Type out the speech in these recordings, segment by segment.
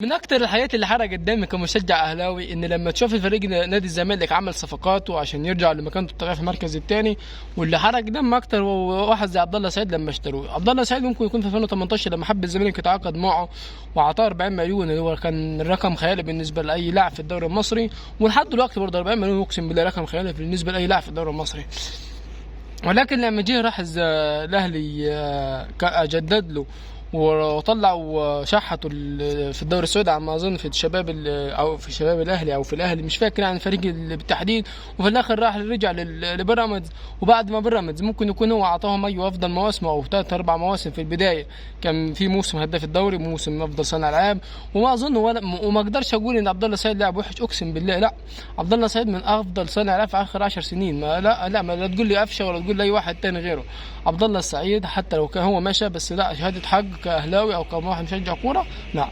من اكتر الحاجات اللي حرقت دمي كمشجع اهلاوي ان لما تشوف الفريق نادي الزمالك عمل صفقاته عشان يرجع لمكانته الطبيعي في المركز الثاني. واللي حرق دم اكتر هو واحد زي عبد الله سعيد. لما اشتروه عبد الله سعيد ممكن يكون في 2018 لما حب الزمالك يتعاقد معه وعطاه 40 مليون اللي هو كان رقم خيالي بالنسبه لاي لاعب في الدوري المصري، ولحد دلوقتي برضه 40 مليون اقسم بالله رقم خيالي بالنسبه لاي لاعب في الدوري المصري. ولكن لما جه راح الاهلي جدد له وطلعوا شحطوا في الدوري السعودي على ما اظن في الشباب او في شباب الاهلي او في الاهلي مش فاكر يعني الفريق بالتحديد. وفي الاخر راح رجع لبيراميدز، وبعد ما بيراميدز ممكن يكون هو اعطاهم افضل مواسمه او 3 4 مواسم في البدايه. كان في موسم هداف الدوري، موسم افضل صانع العاب، وما اظن وما اقدرش اقول ان عبد الله سعيد لاعب وحش اقسم بالله. لا، عبد الله سعيد من افضل صانع العاب في اخر 10 سنين. ما تقول لي قفشه ولا تقول لي اي واحد تاني غيره. عبد الله السعيد حتى لو كان هو ماشى، بس لا، شهاده حق كاهلاوي او كواحد مشجع كوره، لا،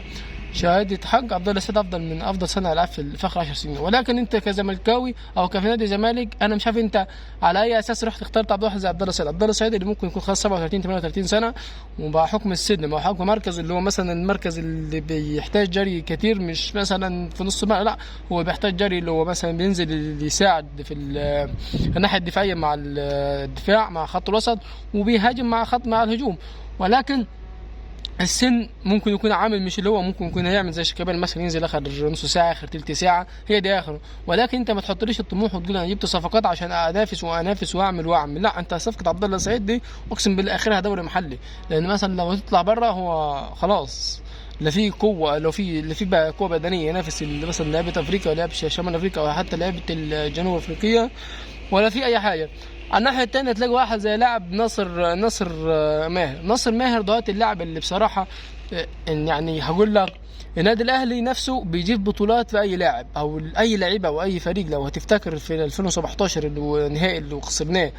شهاده حق عبد الله السعيد افضل من افضل صانع العاب في اخر 10 سنين. ولكن انت كزملكاوي او كنادي الزمالك انا مش عارف انت على اي اساس رحت اخترت عبد الله زي عبد الله السعيد. عبد الله السعيد اللي ممكن يكون خلاص 37 38 سنه، وبحكم السن وحكم مركز اللي هو مثلا المركز اللي بيحتاج جري كتير، مش مثلا في نص الملعب، لا، هو بيحتاج جري اللي هو مثلا بينزل يساعد في الناحيه الدفاعيه مع الدفاع مع خط الوسط، وبيهاجم مع الهجوم. ولكن السن ممكن يكون عامل، مش اللي هو ممكن يكون هيعمل زي شيكابالا مثلا ينزل اخر نص ساعه اخر تلت ساعه، هي دي اخره. ولكن انت ما تحطليش الطموح وتقول انا جبت صفقات عشان انافس واعمل. لا، انت صفقه عبد الله سعيد دي اقسم بالله اخرها دوري محلي، لان مثلا لو تطلع بره هو خلاص لا في قوه، لا في بقى قوه بدنيه ينافس مثلا لعيبه افريقيا ولا شمال افريقيا او حتى لعيبه الجنوب افريقيه، ولا في اي حاجه. على الناحيه الثانيه تلاقي واحد زي لاعب ناصر ماهر دلوقتي، اللاعب اللي بصراحه يعني هقول لك النادي الاهلي نفسه بيجيب بطولات في اي لاعب او اي لعيبه او اي فريق. لو هتفتكر في 2017 النهائي اللي خسرناه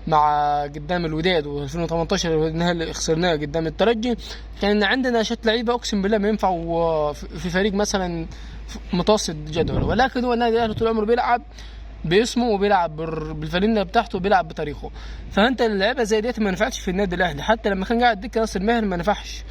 مع قدام الوداد، و2018 النهائي اللي خسرناه قدام الترجي، كان عندنا شت لعيبه اقسم بالله ما ينفعوا في فريق مثلا متوسط جدول. ولكن هو النادي الاهلي طول عمره بيلعب باسمه وبيلعب بالفانيلا بتاعته وبيلعب بتاريخه. فانت اللعيبه زي ديت ما نفعتش في النادي الاهلي، حتى لما كان قاعد دكه ناصر ماهر ما نفعش،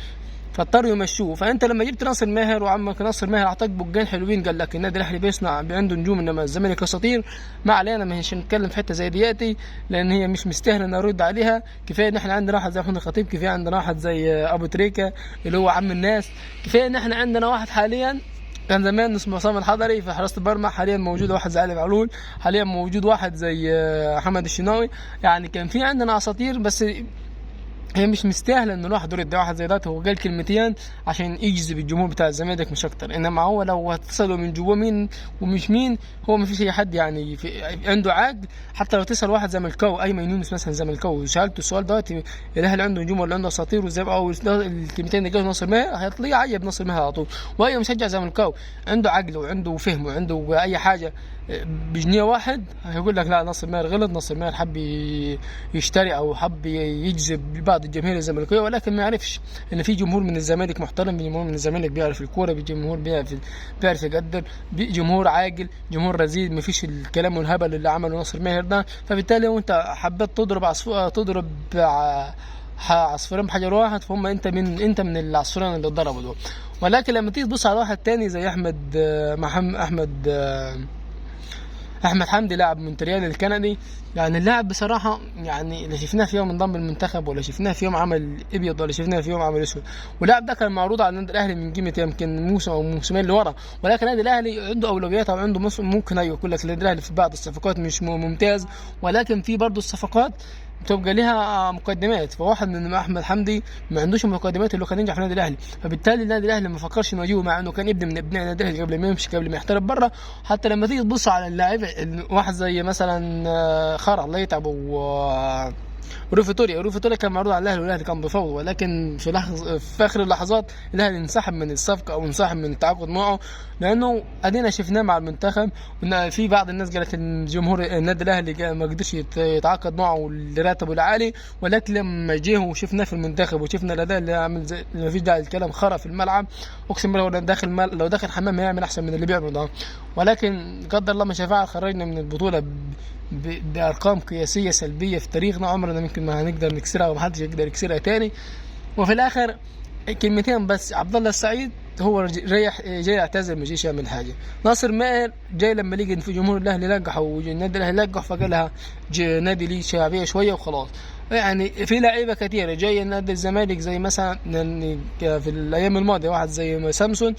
فاضطروا يمشوه. فانت لما جبت ناصر ماهر وعمك ناصر ماهر اعطاك بوجين حلوين، قال لك النادي الاهلي بيصنع عنده نجوم، انما الزمالك اساطير. ما علينا، مش هنتكلم في حته زي دياتي لان هي مش مستاهله ان ارد عليها. كفايه ان احنا عندنا واحد زي محمود الخطيب، كفايه عندنا واحد زي ابو تريكه اللي هو عم الناس، كفايه ان احنا عندنا واحد حاليا كان زمان اسمه عصام الحضري في حراسه المرمى، حاليا موجود واحد زي علي معلول، حاليا موجود واحد زي محمد الشناوي. يعني كان في عندنا اساطير، بس هي مش مستاهله ان الواحد يرد واحد زي ده. هو قال كلمتين عشان يجذب الجمهور بتاع الزمالك مش اكتر، انما هو لو هتصلوا من جوه مين ومش مين، هو ما فيش اي حد يعني عنده عقل. حتى لو تسال واحد زملكاوي ايمن يونس مثلا زملكاوي وسالته السؤال دلوقتي الاهلي عنده نجوم ولا عنده اساطير وزي او الكلمتين اللي قالوا ناصر ماهر، هيطلع عيب ناصر ماهر على طول. واي مشجع زملكاوي عنده عقل وعنده فهم وعنده اي حاجه بجنيه واحد هيقول لك لا، ناصر ماهر غلط، ناصر ماهر حب يشتري او حب يجذب بعض الجماهير الزمالكيه، ولكن ما يعرفش ان في جمهور من الزمالك محترم، جمهور من الزمالك بيعرف الكوره، جمهور بيعرف يقدر، جمهور عاقل، جمهور رزيد، ما فيش الكلام والهبل اللي عمله ناصر ماهر ده. فبالتالي لو انت حبيت تضرب عصفورين بحجر واحد، فهم انت من العصفورين اللي اتضربوا دول. ولكن لما تيجي تبص على واحد تاني زي احمد حمدي لاعب مونتريال الكندي، يعني اللاعب بصراحه يعني اللي شفناه في يوم انضم المنتخب، ولا شفناه في يوم عمل ابيض، ولا شفناه في يوم عمل اسود. واللاعب ده كان معروض على النادي الاهلي من قيمه يمكن موسم او موسمين لورا، ولكن النادي الاهلي عنده اولويات او عنده ممكن يقول لك النادي الاهلي في بعض الصفقات مش ممتاز، ولكن في برضه الصفقات تبقى لها مقدمات. فواحد من احمد حمدي ما عندوش المقدمات اللي كان ينجح في النادي الاهلي، فبالتالي النادي الاهلي ما فكرش انه يجيبه، مع انه كان ابن من ابناء النادي الاهلي قبل ما يمشي، قبل ما يحترف بره. حتى لما تيجي تبص على اللاعب واحد زي مثلا خرع الله يتعب روفيتوريا كان معروض على الاهلي والاهلي كان بيفاوض، ولكن في اخر اللحظات الاهلي انسحب من الصفقه او انسحب من التعاقد معه، لانه ادينا شفناه مع المنتخب. وان في بعض الناس قالت ان جمهور النادي الاهلي ما قدرش يتعاقد معه لراتبه العالي، ولكن لما جه وشفناه في المنتخب وشفنا الاداء اللي عامل زي ما فيش داعي الكلام خرا في الملعب، اقسم بالله لو داخل حمام هيعمل احسن من اللي بيعمله ده. ولكن قدر الله ما شاء، خرجنا من البطوله بارقام قياسيه سلبيه في تاريخنا عمرنا ممكن ما هنقدر نكسرها ومحدش يقدر يكسرها تاني. وفي الاخر كلمتين بس، عبد الله السعيد هو ريح جاي يعتزل ما جيش يعمل حاجه. ناصر ماهر جاي لما لقى ان في جمهور الاهلي لقح والنادي الاهلي لقح فقالها نادي ليه شعبيه شويه وخلاص. يعني في لعيبه كتيره جايه نادي الزمالك زي مثلا في الايام الماضيه واحد زي سامسون.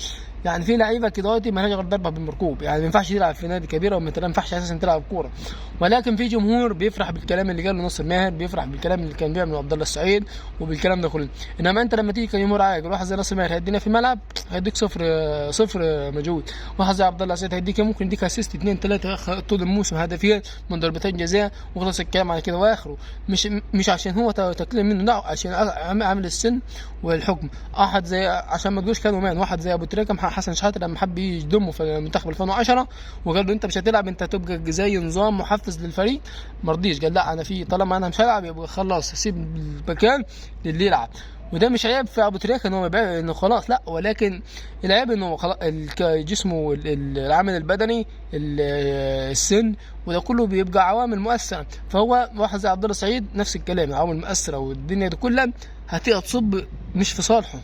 يعني في لعيبه كده دلوقتي ما لهاش غير ضربه بالمركوب، يعني ما ينفعش تلعب في نادي كبير وما ينفعش اساسا تلعب كوره. ولكن في جمهور بيفرح بالكلام اللي قاله ناصر ماهر، بيفرح بالكلام اللي كان بيعمله عبد الله السعيد وبالكلام ده كله. انما انت لما تيجي كجمهور عاقل واحد زي ناصر ماهر هيدينا في الملعب هيديك صفر مجهود. واحد زي عبد الله السعيد هيديك ممكن يديك اسيست 2 3 طول الموسم، هدفين من ضربتين جزاء وخلص الكلام على كده واخره. مش عشان هو تكلم منه، لا عشان عامل السن والحكم. واحد زي عشان ما تقولش كانوا مان، واحد زي ابو تريكه حسن شحاته لما حب يضمه في المنتخب 2010 وقال له انت مش هتلعب، انت هتبقى زي نظام محفز للفريق، ما رضيش، قال لا انا طالما انا مش هلعب يبقى خلاص سيب المكان للي يلعب. وده مش عيب في ابو تريكه انه خلاص، لا، ولكن العيب انه خلاص جسمه العامل البدني السن وده كله بيبقى عوامل مؤثره. فهو واحد زي عبد الله السعيد نفس الكلام، عوامل مؤثره والدنيا دي كلها هتصب مش في صالحه.